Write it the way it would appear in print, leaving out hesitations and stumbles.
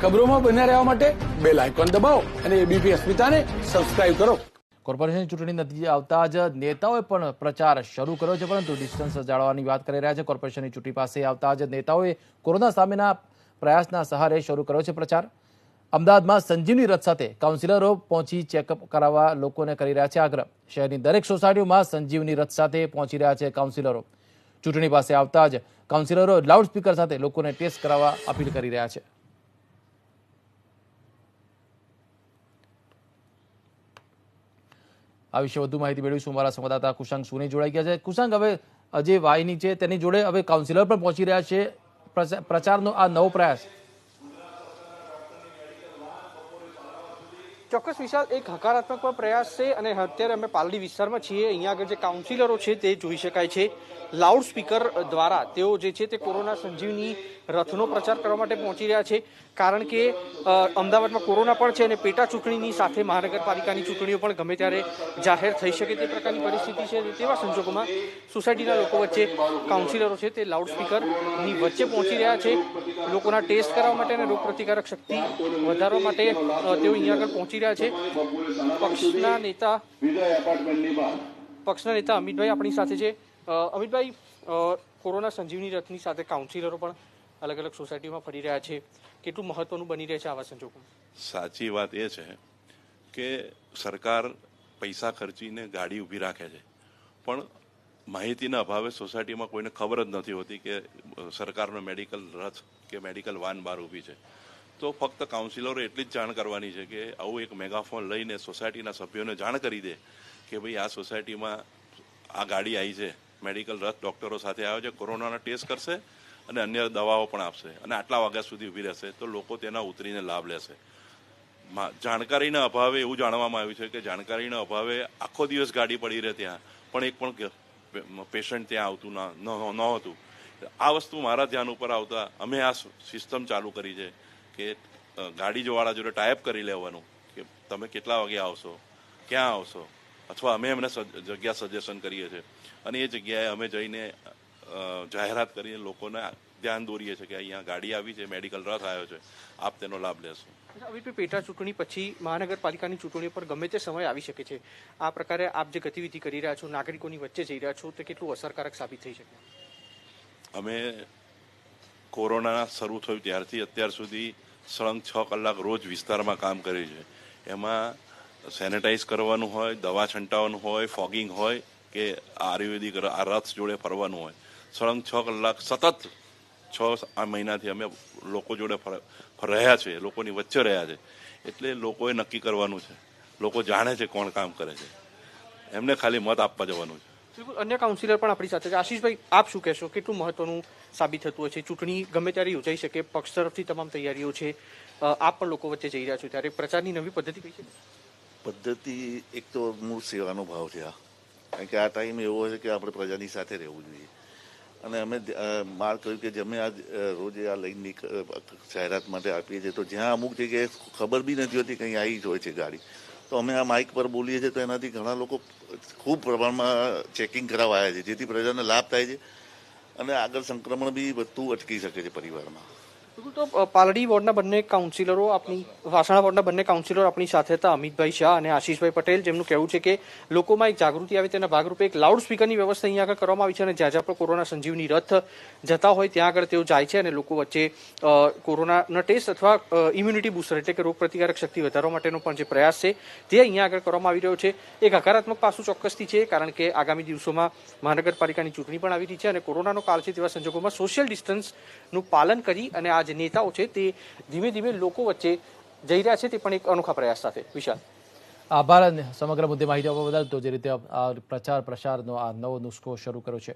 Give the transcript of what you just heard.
ખબરોમાં બન્યા રહેવા માટે બેલ આઇકોન દબાવો અને એબીપી અસ્મિતાને સબસ્ક્રાઇબ કરો. કોર્પોરેશન ચૂંટણી નતીજા આવતા જ નેતાઓએ પણ પ્રચાર શરૂ કર્યો છે, પરંતુ ડિસ્ટન્સ જાળવવાની વાત કરી રહ્યા છે. કોર્પોરેશનની ચૂંટણી પાસે આવતા જ નેતાઓએ કોરોના સામેના પ્રયાસના સહારે શરૂ કર્યો છે પ્રચાર. અમદાવાદમાં સંજીવની રથ સાથે કાઉન્સિલરો પહોંચી ચેકઅપ કરાવવા લોકોને કરી રહ્યા છે આગ્રહ. શહેરની દરેક સોસાયટીઓમાં સંજીવની રથ સાથે પહોંચી રહ્યા છે કાઉન્સિલરો. ચૂંટણી પાસે આવતા જ કાઉન્સિલરો લાઉડસ્પીકર સાથે લોકોને ટેસ્ટ કરાવવા અપીલ કરી રહ્યા છે. આ વિશે વધુ માહિતી મેળવીશું. અમારા સંવાદદાતા કુશાંક સુની જોડાઈ ગયા છે. કુશાંક, હવે જે વાહિની છે તેની જોડે હવે કાઉન્સિલર પણ પહોંચી રહ્યા છે. પ્રચારનો આ નવો પ્રયાસ. ચોક્કસ વિશાલ, એક હકારાત્મક પ્રયાસ છે અને અત્યારે અમે પાલડી વિસ્તારમાં છીએ. અહીંયા આગળ જે કાઉન્સિલરો છે તે જોઈ શકાય છે લાઉડ સ્પીકર દ્વારા તેઓ જે છે તે કોરોના સંજીવની રથનો પ્રચાર કરવા માટે પહોંચી રહ્યા છે. કારણ કે અમદાવાદમાં કોરોના પણ છે અને પેટા ચૂંટણીની સાથે મહાનગરપાલિકાની ચૂંટણીઓ પણ ગમે ત્યારે જાહેર થઈ શકે તે પ્રકારની પરિસ્થિતિ છે. તેવા સંજોગોમાં સોસાયટીના લોકો વચ્ચે કાઉન્સિલરો છે તે લાઉડ સ્પીકરની વચ્ચે પહોંચી રહ્યા છે. લોકોના ટેસ્ટ કરાવવા માટે અને રોગપ્રતિકારક શક્તિ વધારવા માટે તેઓ અહીંયા આગળ પહોંચી રહ્યા છે. પક્ષના નેતા અમિતભાઈ આપણી સાથે છે. અમિતભાઈ, કોરોના સંજીવની રથની સાથે કાઉન્સિલરો પણ અલગ અલગ સોસાયટીમાં ફરી રહ્યા છે. કેટલું મહત્વનું બની રહે છે આવા સંજોગોમાં? સાચી વાત એ છે કે સરકાર પૈસા ખર્ચીને ગાડી ઊભી રાખે છે, પણ માહિતીના અભાવે સોસાયટીમાં કોઈને ખબર જ નથી હોતી કે સરકારનો મેડિકલ રથ કે મેડિકલ વાન બહાર ઊભી છે. તો ફક્ત કાઉન્સિલરો એટલી જ જાણ કરવાની છે કે આવું એક મેગાફોન લઈને સોસાયટીના સભ્યોને જાણ કરી દે કે ભાઈ આ સોસાયટીમાં આ ગાડી આવી છે, મેડિકલ રથ ડૉક્ટરો સાથે આવે છે, કોરોનાના ટેસ્ટ કરશે અને અન્ય દવાઓ પણ આપશે અને આટલા વાગ્યા સુધી ઊભી રહેશે. તો લોકો તેના ઉતરીને લાભ લેશે. જાણકારીના અભાવે એવું જાણવામાં આવ્યું છે કે જાણકારીના અભાવે આખો દિવસ ગાડી પડી રહે ત્યાં, પણ એક પણ પેશન્ટ ત્યાં આવતું નહોતું. આ વસ્તુ મારા ધ્યાન ઉપર આવતા અમે આ સિસ્ટમ ચાલુ કરી છે કે ગાડીવાળા જોડે ટાઈપ કરી લેવાનું કે તમે કેટલા વાગે આવશો, ક્યાં આવશો, અથવા અમે એમને જગ્યા સજેશન કરીએ છીએ અને એ જગ્યાએ અમે જઈને જાહેરાત કરીને લોકોને ધ્યાન દોરીએ છીએ કે અહીંયા ગાડી આવી છે, મેડિકલ રથ આવ્યો છે, આપ તેનો લાભ લેશો. હવે પેટા ચૂંટણી પછી મહાનગરપાલિકાની ચૂંટણીઓ પર ગમે તે સમય આવી શકે છે. આ પ્રકારે આપ જે ગતિવિધિ કરી રહ્યા છો, નાગરિકોની વચ્ચે જઈ રહ્યા છો, તે કેટલું અસરકારક સાબિત થઈ શકે? અમે કોરોના શરૂ થયું ત્યારથી અત્યાર સુધી સળંગ 6 કલાક રોજ વિસ્તારમાં કામ કર્યું છે. એમાં સેનેટાઈઝ કરવાનું હોય, દવા છંટાવવાનું હોય, ફોગિંગ હોય કે આયુર્વેદિક આ રથ જોડે ફરવાનું હોય. સળંગ 6 કલાક સતત 6 મહિનાથી અમે લોકો જોડે રહ્યા છે, લોકોની વચ્ચે રહ્યા છે. એટલે લોકોએ નક્કી કરવાનું છે, લોકો જાણે છે કોણ કામ કરે છે, એમને ખાલી મત આપવા જવાનું છે. બિલકુલ, અન્ય કાઉન્સિલર પણ આપણી સાથે છે. આશીષભાઈ, આપ શું કહેશો? કેટલું મહત્વનું સાબિત થતું હોય છે? ચૂંટણી ગમે ત્યારે યોજાઈ શકે, પક્ષ તરફથી તમામ તૈયારીઓ છે, આપ પણ લોકો વચ્ચે જઈ રહ્યા છો, ત્યારે પ્રચારની નવી પદ્ધતિ કઈ છે? પદ્ધતિ એક તો મૂળ સેવાનો ભાવ છે. કારણ કે આ ટાઈમ એવો હોય છે કે આપણે પ્રજાની સાથે રહેવું જોઈએ. અને અમે માર કહ્યું કે અમે આજ રોજે આ લઈને જાહેરાત માટે આપીએ છીએ, તો જ્યાં અમુક જગ્યાએ ખબર બી નથી હોતી કંઈ આવી જ હોય છે ગાડી, તો અમે આ માઇક પર બોલીએ છીએ. તો એનાથી ઘણા લોકો ખૂબ પ્રમાણમાં ચેકિંગ કરાવવા આવ્યા છે, જેથી પ્રજાને લાભ થાય છે અને આગળ સંક્રમણ બી વધતું અટકી શકે છે પરિવારમાં. બિલકુલ, તો પાલડી વોર્ડના બંને કાઉન્સિલરો વાસણા વોર્ડના બંને કાઉન્સિલરો આપણી સાથે હતા, અમિતભાઈ શાહ અને આશીષભાઈ પટેલ, જેમનું કહેવું છે કે લોકોમાં એક જાગૃતિ આવે તેના ભાગરૂપે એક લાઉડ સ્પીકરની વ્યવસ્થા અહીંયા આગળ કરવામાં આવી છે અને જ્યાં જ્યાં પણ કોરોના સંજીવની રથ જતા હોય ત્યાં આગળ તેઓ જાય છે અને લોકો વચ્ચે કોરોનાના ટેસ્ટ અથવા ઇમ્યુનિટી બુસ્ટર એટલે કે રોગપ્રતિકારક શક્તિ વધારવા માટેનો પણ જે પ્રયાસ છે તે અહીંયા આગળ કરવામાં આવી રહ્યો છે. એક હકારાત્મક પાસું ચોક્કસથી છે, કારણ કે આગામી દિવસોમાં મહાનગરપાલિકાની ચૂંટણી પણ આવી રહી છે અને કોરોનાનો કાળ છે. તેવા સંજોગોમાં સોશિયલ ડિસ્ટન્સનું પાલન કરી અને આ જે નેતાઓ છે તે ધીમે ધીમે લોકો વચ્ચે જઈ રહ્યા છે, તે પણ એક અનોખા પ્રયાસ સાથે. વિશાલ, આભાર સમગ્ર મુદ્દે માહિતી આપવા બદલ. તો જે રીતે પ્રચાર પ્રસારનો આ નવો નુસ્ખો શરૂ કર્યો છે.